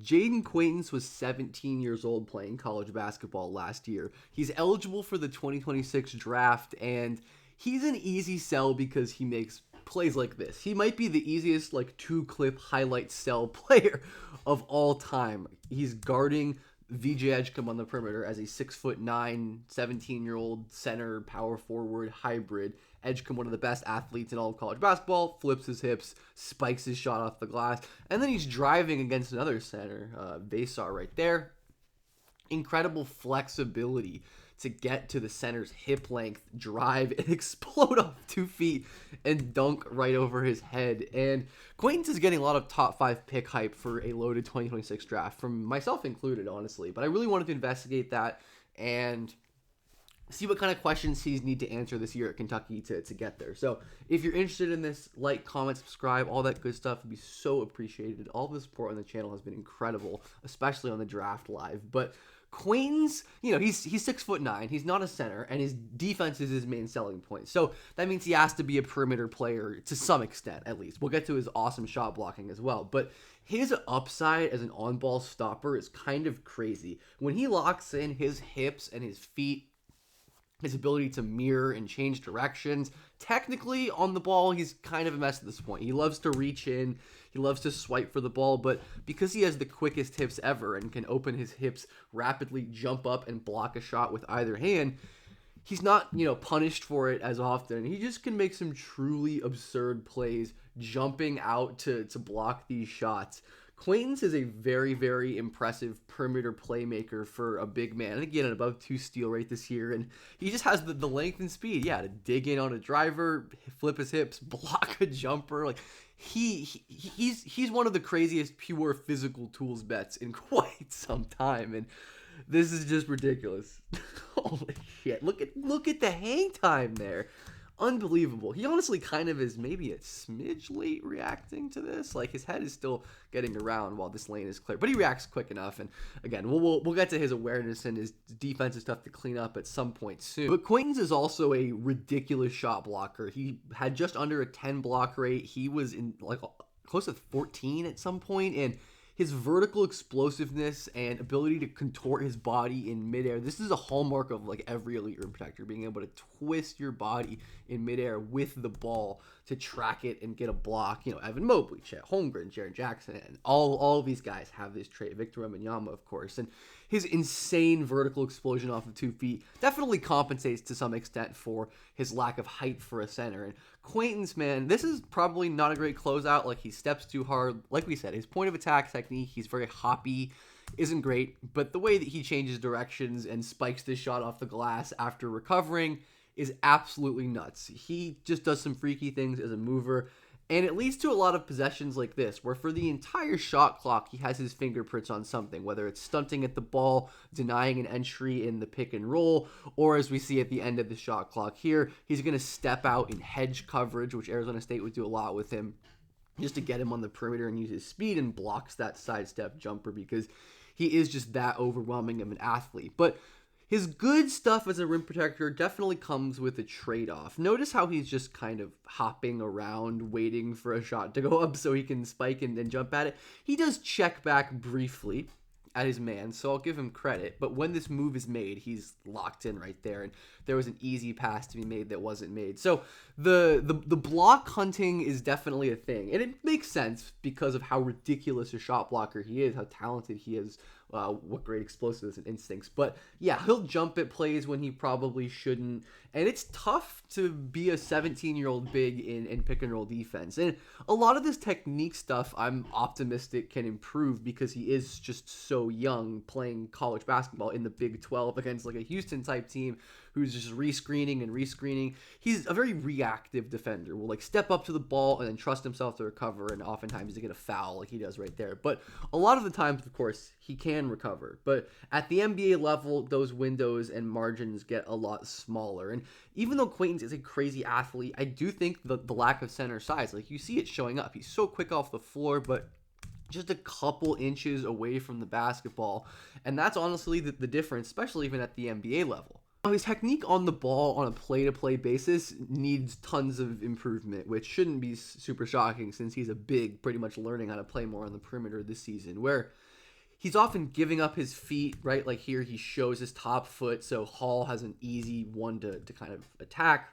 Jayden Quaintance was 17 years old playing college basketball last year. He's eligible for the 2026 draft, and he's an easy sell because he makes plays like this. He might be the easiest like two-clip highlight sell player of all time. He's guarding VJ Edgecombe on the perimeter as a 6'9", 17-year-old center power forward hybrid. Edgecombe, one of the best athletes in all of college basketball, flips his hips, spikes his shot off the glass, and then he's driving against another center, Vasar right there. Incredible flexibility to get to the center's hip length, drive, and explode off 2 feet and dunk right over his head. And Quaintance is getting a lot of top 5 pick hype for a loaded 2026 draft, from myself included, honestly. But I really wanted to investigate that and see what kind of questions he's need to answer this year at Kentucky to get there. So if you're interested in this, like, comment, subscribe, all that good stuff would be so appreciated. All the support on the channel has been incredible, especially on the draft live. But Quaintance, he's 6'9", he's not a center, and his defense is his main selling point. So that means he has to be a perimeter player to some extent, at least. We'll get to his awesome shot blocking as well. But his upside as an on-ball stopper is kind of crazy. When he locks in his hips and his feet, his ability to mirror and change directions. Technically, on the ball, he's kind of a mess at this point. He loves to reach in. He loves to swipe for the ball, but because he has the quickest hips ever and can open his hips rapidly, jump up, and block a shot with either hand, he's not, punished for it as often. He just can make some truly absurd plays jumping out to block these shots. Quaintance is a very, very impressive perimeter playmaker for a big man. And again, an above 2 steal rate this year. And he just has the length and speed, to dig in on a driver, flip his hips, block a jumper. Like, he's one of the craziest pure physical tools bets in quite some time. And this is just ridiculous. Holy shit. Look at the hang time there. Unbelievable. He honestly kind of is maybe a smidge late reacting to this. Like, his head is still getting around while this lane is clear, but he reacts quick enough. And again, we'll get to his awareness and his defensive stuff to clean up at some point soon. But Quaintance is also a ridiculous shot blocker. He had just under a 10 block rate. He was in like close to 14 at some point, and his vertical explosiveness and ability to contort his body in midair. This is a hallmark of like every elite rim protector, being able to twist your body in midair with the ball to track it and get a block. Evan Mobley, Chet Holmgren, Jaren Jackson, and all of these guys have this trait. Victor Wembanyama, of course. And his insane vertical explosion off of 2 feet definitely compensates to some extent for his lack of height for a center. And Quaintance, man, this is probably not a great closeout. Like, he steps too hard. Like we said, his point of attack technique, he's very hoppy, isn't great. But the way that he changes directions and spikes this shot off the glass after recovering is absolutely nuts. He just does some freaky things as a mover. And it leads to a lot of possessions like this, where for the entire shot clock, he has his fingerprints on something, whether it's stunting at the ball, denying an entry in the pick and roll, or as we see at the end of the shot clock here, he's going to step out in hedge coverage, which Arizona State would do a lot with him, just to get him on the perimeter and use his speed, and blocks that sidestep jumper because he is just that overwhelming of an athlete. But his good stuff as a rim protector definitely comes with a trade-off. Notice how he's just kind of hopping around, waiting for a shot to go up so he can spike and then jump at it. He does check back briefly at his man, so I'll give him credit. But when this move is made, he's locked in right there, and there was an easy pass to be made that wasn't made. So the block hunting is definitely a thing, and it makes sense because of how ridiculous a shot blocker he is, how talented he is, what great explosiveness and instincts. But yeah, he'll jump at plays when he probably shouldn't, and it's tough to be a 17-year-old big in pick and roll defense. And a lot of this technique stuff, I'm optimistic can improve because he is just so young, playing college basketball in the Big 12 against like a Houston type team who's just rescreening and rescreening. He's a very reactive defender. Will like step up to the ball and then trust himself to recover, and oftentimes to get a foul like he does right there. But a lot of the times, of course, he can recover. But at the NBA level, those windows and margins get a lot smaller. And even though Quaintance is a crazy athlete, I do think the lack of center size, like you see it showing up. He's so quick off the floor, but just a couple inches away from the basketball. And that's honestly the difference, especially even at the NBA level. His technique on the ball on a play-to-play basis needs tons of improvement, which shouldn't be super shocking since he's a big, pretty much learning how to play more on the perimeter this season, where he's often giving up his feet, right? Like here, he shows his top foot, so Hall has an easy one to kind of attack.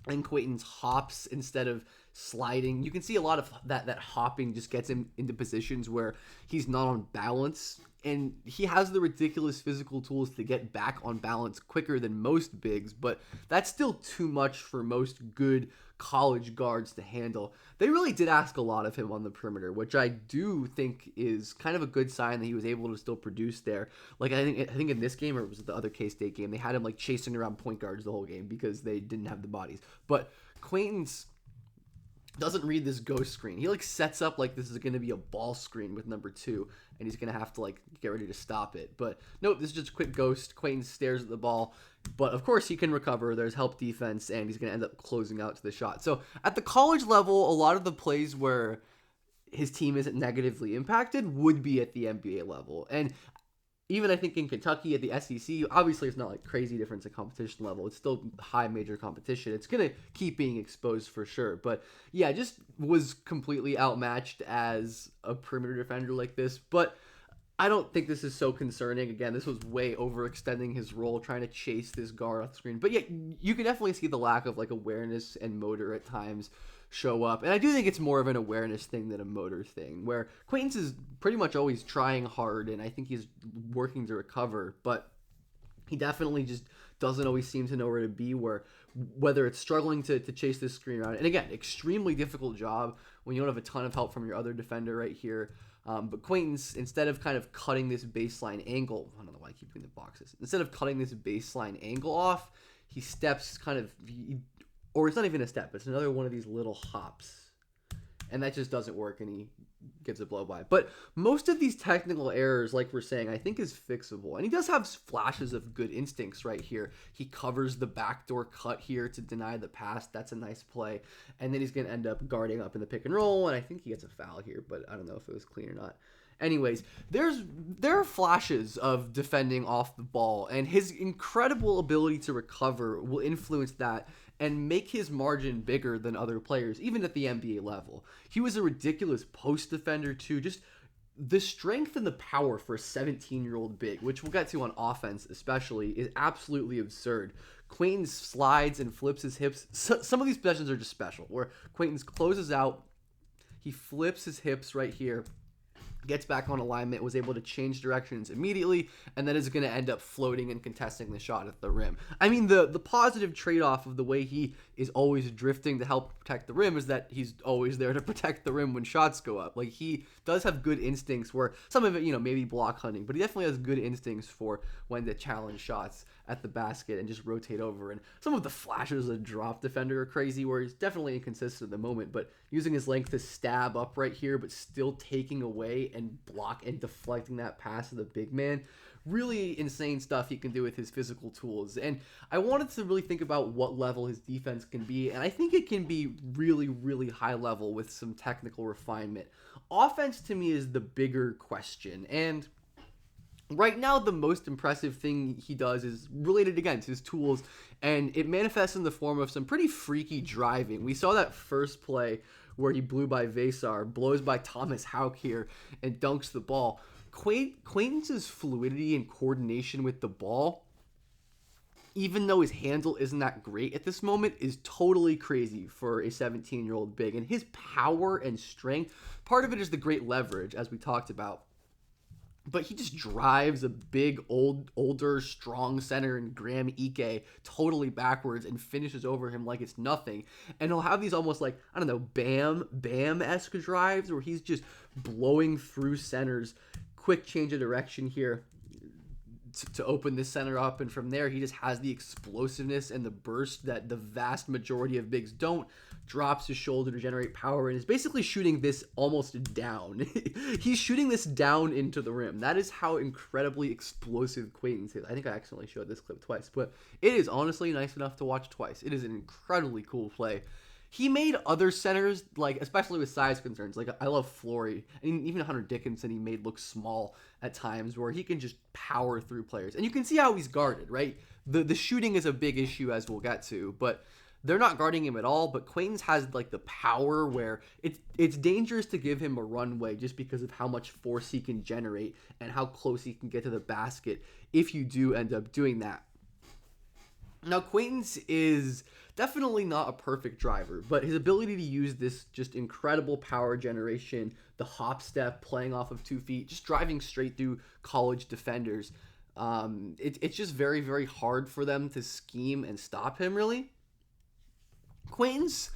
And Quaintance hops instead of sliding. You can see a lot of that hopping just gets him into positions where he's not on balance. And he has the ridiculous physical tools to get back on balance quicker than most bigs, but that's still too much for most good college guards to handle. They really did ask a lot of him on the perimeter, which I do think is kind of a good sign that he was able to still produce there. Like I think in this game, or it was the other K-State game, they had him like chasing around point guards the whole game because they didn't have the bodies. But Quaintance doesn't read this ghost screen. He like sets up like this is going to be a ball screen with number 2, and he's going to have to like get ready to stop it. But nope, this is just a quick ghost. Quaintance stares at the ball, but of course he can recover. There's help defense, and he's going to end up closing out to the shot. So at the college level, a lot of the plays where his team isn't negatively impacted would be at the NBA level. And even I think in Kentucky at the SEC, obviously it's not like crazy difference at competition level. It's still high major competition. It's going to keep being exposed for sure. But yeah, just was completely outmatched as a perimeter defender like this. But I don't think this is so concerning. Again, this was way overextending his role, trying to chase this guard off the screen. But yeah, you can definitely see the lack of like awareness and motor at times show up. And I do think it's more of an awareness thing than a motor thing, where Quaintance is pretty much always trying hard, and I think he's working to recover, but he definitely just doesn't always seem to know where to be, whether it's struggling to chase this screen around. And again, extremely difficult job when you don't have a ton of help from your other defender right here. But Quaintance, instead of kind of cutting this baseline angle, I don't know why I keep doing the boxes. Instead of cutting this baseline angle off, he steps kind of, or it's not even a step, it's another one of these little hops. And that just doesn't work, and he gives a blow by. But most of these technical errors, like we're saying, I think is fixable. And he does have flashes of good instincts right here. He covers the backdoor cut here to deny the pass. That's a nice play. And then he's going to end up guarding up in the pick and roll, and I think he gets a foul here, but I don't know if it was clean or not. Anyways, there are flashes of defending off the ball, and his incredible ability to recover will influence that and make his margin bigger than other players, even at the NBA level. He was a ridiculous post defender too. Just the strength and the power for a 17-year-old big, which we'll get to on offense especially, is absolutely absurd. Quaintance slides and flips his hips. Some of these possessions are just special, where Quaintance closes out, he flips his hips right here, gets back on alignment, was able to change directions immediately, and then is going to end up floating and contesting the shot at the rim. I mean, the positive trade-off of the way he is always drifting to help protect the rim is that he's always there to protect the rim when shots go up. Like, he does have good instincts where some of it, maybe block hunting, but he definitely has good instincts for when to challenge shots at the basket and just rotate over. And some of the flashes of drop defender are crazy, where he's definitely inconsistent at the moment, but using his length to stab up right here, but still taking away and block and deflecting that pass to the big man. Really insane stuff he can do with his physical tools. And I wanted to really think about what level his defense can be, and I think it can be really, really high level with some technical refinement. Offense, to me, is the bigger question, and right now, the most impressive thing he does is related, again, to his tools, and it manifests in the form of some pretty freaky driving. We saw that first play where he blew by Vasar, blows by Thomas Houck here, and dunks the ball. Quaintance's fluidity and coordination with the ball, even though his handle isn't that great at this moment, is totally crazy for a 17-year-old big. And his power and strength, part of it is the great leverage, as we talked about. But he just drives a big, older, strong center in Graham Ike totally backwards and finishes over him like it's nothing. And he'll have these almost like, I don't know, Bam-esque drives where he's just blowing through centers. Quick change of direction here to open this center up, and from there he just has the explosiveness and the burst that the vast majority of bigs don't. Drops his shoulder to generate power and is basically shooting this almost down. He's shooting this down into the rim. That is how incredibly explosive Quaintance is. I think I accidentally showed this clip twice, but it is honestly nice enough to watch twice. It is an incredibly cool play. He made other centers, like, especially with size concerns, like I love Flory, and even Hunter Dickinson he made look small at times, where he can just power through players. And you can see how he's guarded, right? The shooting is a big issue, as we'll get to, but they're not guarding him at all, but Quaintance has like the power where it's dangerous to give him a runway just because of how much force he can generate and how close he can get to the basket if you do end up doing that. Now, Quaintance is definitely not a perfect driver, but his ability to use this just incredible power generation, the hop step, playing off of 2 feet, just driving straight through college defenders, it's just very, very hard for them to scheme and stop him, really. Quaintance,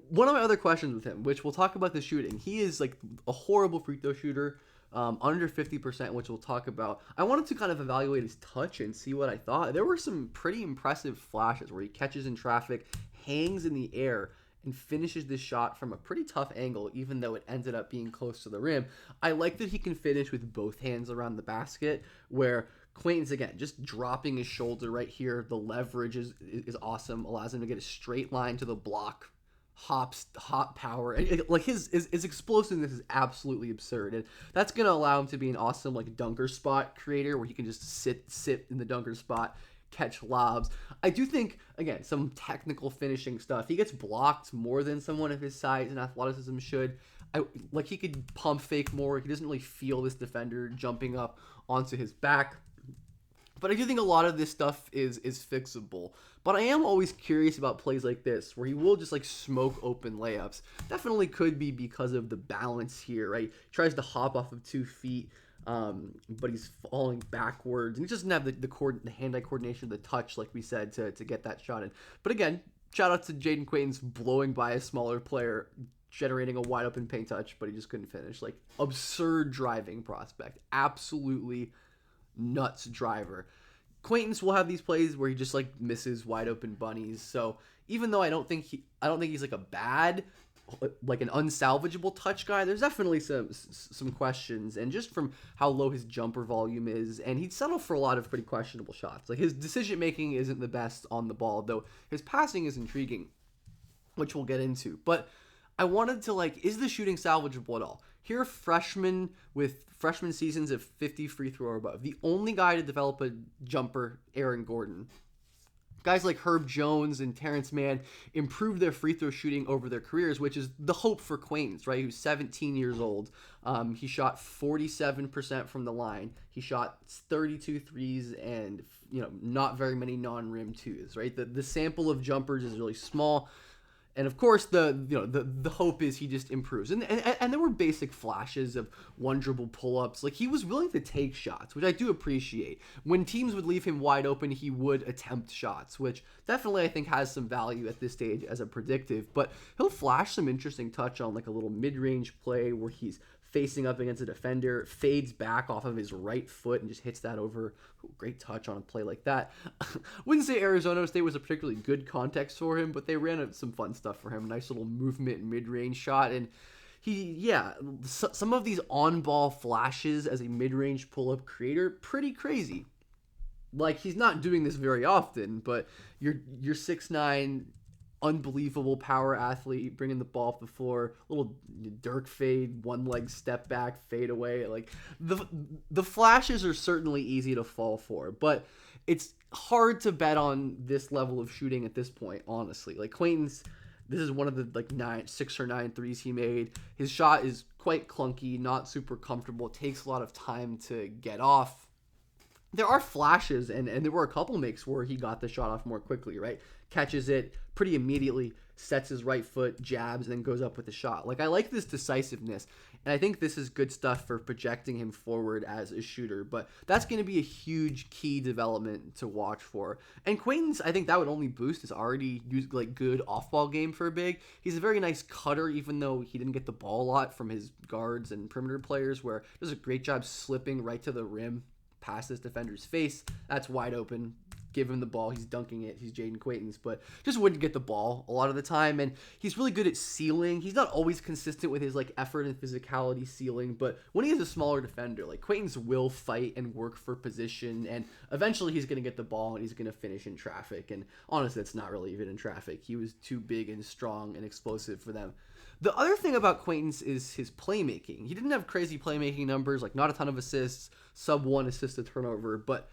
one of my other questions with him, which we'll talk about the shooting, he is like a horrible free throw shooter, under 50%, which we'll talk about. I wanted to kind of evaluate his touch and see what I thought. There were some pretty impressive flashes where he catches in traffic, hangs in the air, and finishes this shot from a pretty tough angle, even though it ended up being close to the rim. I like that he can finish with both hands around the basket, where Quaintance, again, just dropping his shoulder right here. The leverage is awesome, allows him to get a straight line to the block. Hop power, like his explosiveness is absolutely absurd, and that's gonna allow him to be an awesome like dunker spot creator where he can just sit in the dunker spot, catch lobs. I do think, again, some technical finishing stuff. He gets blocked more than someone of his size and athleticism should. Like he could pump fake more. He doesn't really feel this defender jumping up onto his back. But I do think a lot of this stuff is fixable. But I am always curious about plays like this, where he will just like smoke open layups. Definitely could be because of the balance here, right? He tries to hop off of 2 feet, but he's falling backwards, and he doesn't have the hand-eye coordination, the touch, like we said, to get that shot in. But again, shout out to Jayden Quaintance blowing by a smaller player, generating a wide open paint touch, but he just couldn't finish. Like, absurd driving prospect. Absolutely nuts driver. Quaintance will have these plays where he just like misses wide open bunnies. So even though I don't think he's like a bad, like an unsalvageable touch guy, there's definitely some questions. And just from how low his jumper volume is, and he'd settle for a lot of pretty questionable shots. Like his decision making isn't the best on the ball, though his passing is intriguing, which we'll get into. But I wanted to is the shooting salvageable at all? Here, freshman with freshman seasons of 50 free throw or above. The only guy to develop a jumper, Aaron Gordon. Guys like Herb Jones and Terrence Mann improved their free throw shooting over their careers, which is the hope for Quaintance, right? He was 17 years old. He shot 47% from the line. He shot 32 threes and not very many non-rim twos, right? The sample of jumpers is really small. And of course, the hope is he just improves. And there were basic flashes of one dribble pull-ups. Like, he was willing to take shots, which I do appreciate. When teams would leave him wide open, he would attempt shots, which definitely I think has some value at this stage as a predictive. But he'll flash some interesting touch on like a little mid-range play where he's facing up against a defender, fades back off of his right foot and just hits that over. Ooh, great touch on a play like that. Wouldn't say Arizona State was a particularly good context for him, but they ran some fun stuff for him. Nice little movement mid-range shot. And some of these on-ball flashes as a mid-range pull-up creator, pretty crazy. Like, he's not doing this very often, but you're 6'9", unbelievable power athlete, bringing the ball off the floor, little Dirk fade, one leg step back, fade away. Like, the flashes are certainly easy to fall for, but it's hard to bet on this level of shooting at this point, honestly. Like, Quaintance, this is one of the 6 or 9 threes he made. His shot is quite clunky, not super comfortable. It takes a lot of time to get off. There are flashes, and there were a couple makes where he got the shot off more quickly, right? Catches it pretty immediately, sets his right foot, jabs, and then goes up with the shot. Like, I like this decisiveness, and I think this is good stuff for projecting him forward as a shooter, but that's going to be a huge key development to watch for. And Quaintance, I think that would only boost his already good off-ball game for a big. He's a very nice cutter, even though he didn't get the ball a lot from his guards and perimeter players, where he does a great job slipping right to the rim past this defender's face. That's wide open. Give him the ball. He's dunking it. He's Jayden Quaintance, but just wouldn't get the ball a lot of the time. And he's really good at sealing. He's not always consistent with his effort and physicality sealing, but when he is a smaller defender, Quaintance will fight and work for position, and eventually he's going to get the ball and he's going to finish in traffic. And honestly, it's not really even in traffic. He was too big and strong and explosive for them. The other thing about Quaintance is his playmaking. He didn't have crazy playmaking numbers, not a ton of assists, sub 1 assist to turnover, but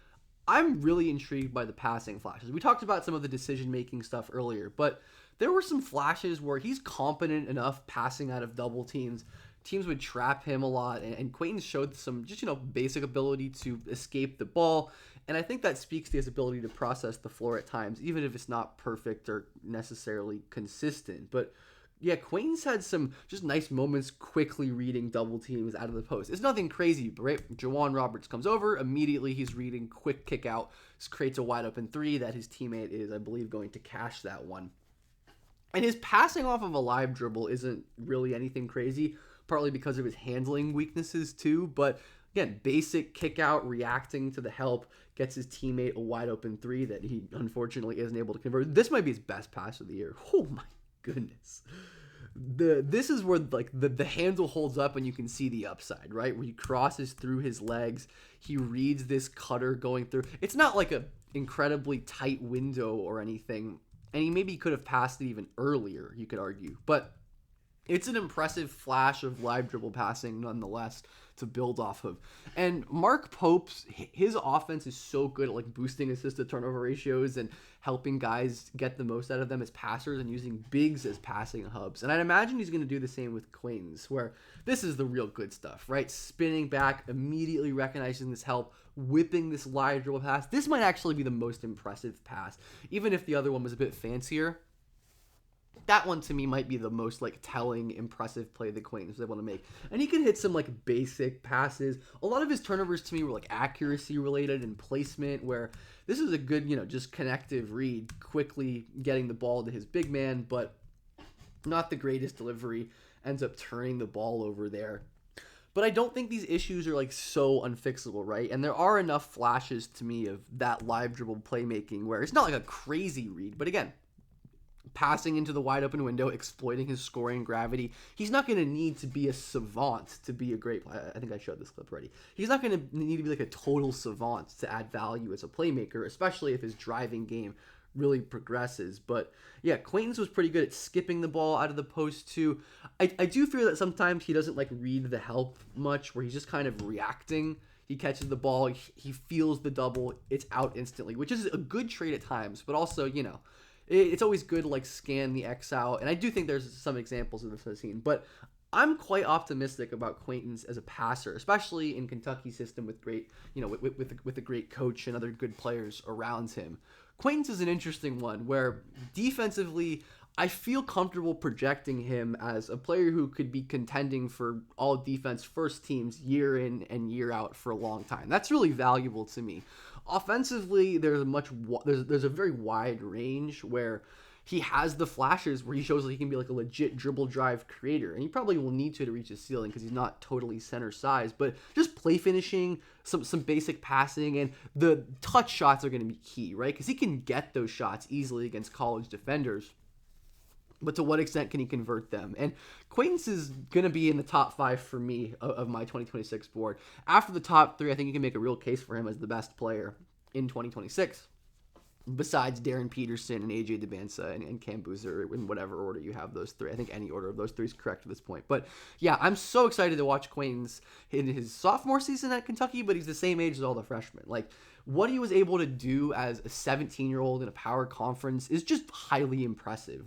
I'm really intrigued by the passing flashes. We talked about some of the decision-making stuff earlier, but there were some flashes where he's competent enough passing out of double teams. Teams would trap him a lot, and Quaintance showed some just, basic ability to escape the ball. And I think that speaks to his ability to process the floor at times, even if it's not perfect or necessarily consistent. But yeah, Quaintance had some just nice moments quickly reading double teams out of the post. It's nothing crazy, right? Jawan Roberts comes over, immediately he's reading, quick kick out, creates a wide open three that his teammate is, I believe, going to cash that one. And his passing off of a live dribble isn't really anything crazy, partly because of his handling weaknesses too. But again, basic kick out, reacting to the help, gets his teammate a wide open three that he unfortunately isn't able to convert. This might be his best pass of the year. Oh my goodness. This is where the handle holds up and you can see the upside, right? Where he crosses through his legs. He reads this cutter going through. It's not like a incredibly tight window or anything. And he maybe could have passed it even earlier, you could argue. But it's an impressive flash of live dribble passing nonetheless to build off of. And Mark Pope's, his offense is so good at like boosting assist to turnover ratios and helping guys get the most out of them as passers and using bigs as passing hubs. And I'd imagine he's going to do the same with Quaintance, where this is the real good stuff, right? Spinning back, immediately recognizing this help, whipping this live dribble pass. This might actually be the most impressive pass, even if the other one was a bit fancier. That one to me might be the most like telling, impressive play that Quaintance was able to make. And he can hit some like basic passes. A lot of his turnovers to me were like accuracy related and placement, where this is a good, just connective read, quickly getting the ball to his big man, but not the greatest delivery. Ends up turning the ball over there. But I don't think these issues are like so unfixable, right? And there are enough flashes to me of that live dribble playmaking where it's not like a crazy read, but again, passing into the wide open window, exploiting his scoring gravity. He's not going to need to be a savant to be a great player. I think I showed this clip already. He's not going to need to be like a total savant to add value as a playmaker, especially if his driving game really progresses. But yeah, Quaintance was pretty good at skipping the ball out of the post too. I do fear that sometimes he doesn't like read the help much, where he's just kind of reacting. He catches the ball, he feels the double, it's out instantly, which is a good trait at times, but also, it's always good to like scan the X out. And I do think there's some examples of this I've seen, but I'm quite optimistic about Quaintance as a passer, especially in Kentucky's system with great, with a great coach and other good players around him. Quaintance is an interesting one where defensively, I feel comfortable projecting him as a player who could be contending for all defense first teams year in and year out for a long time. That's really valuable to me. Offensively, there's a very wide range where he has the flashes where he shows that he can be like a legit dribble drive creator, and he probably will need to reach his ceiling because he's not totally center size. But just play finishing, some basic passing, and the touch shots are going to be key, right? Because he can get those shots easily against college defenders. But to what extent can he convert them? And Quaintance is going to be in the top 5 for me of my 2026 board. After the top 3, I think you can make a real case for him as the best player in 2026. Besides Darren Peterson and AJ DeBansa and Cam Boozer, in whatever order you have those 3. I think any order of those 3 is correct at this point. But yeah, I'm so excited to watch Quaintance in his sophomore season at Kentucky, but he's the same age as all the freshmen. Like, what he was able to do as a 17-year-old in a power conference is just highly impressive.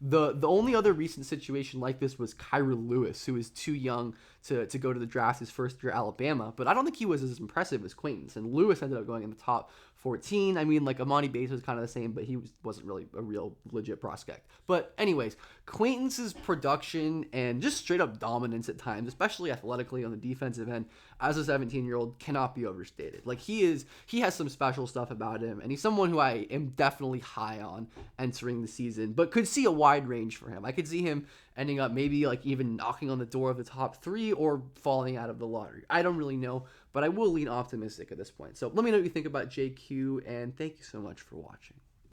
The only other recent situation like this was Kyra Lewis, who is too young to go to the draft his first year at Alabama, but I don't think he was as impressive as Quaintance, and Lewis ended up going in the top 14. I mean, like, Amani Bates was kind of the same, but he wasn't really a real legit prospect. But anyways, Quaintance's production and just straight up dominance at times, especially athletically on the defensive end, as a 17-year-old cannot be overstated. Like, he has some special stuff about him, and he's someone who I am definitely high on entering the season, but could see a wide range for him. I could see him ending up maybe like even knocking on the door of the top 3 or falling out of the lottery. I don't really know, but I will lean optimistic at this point. So let me know what you think about JQ, and thank you so much for watching.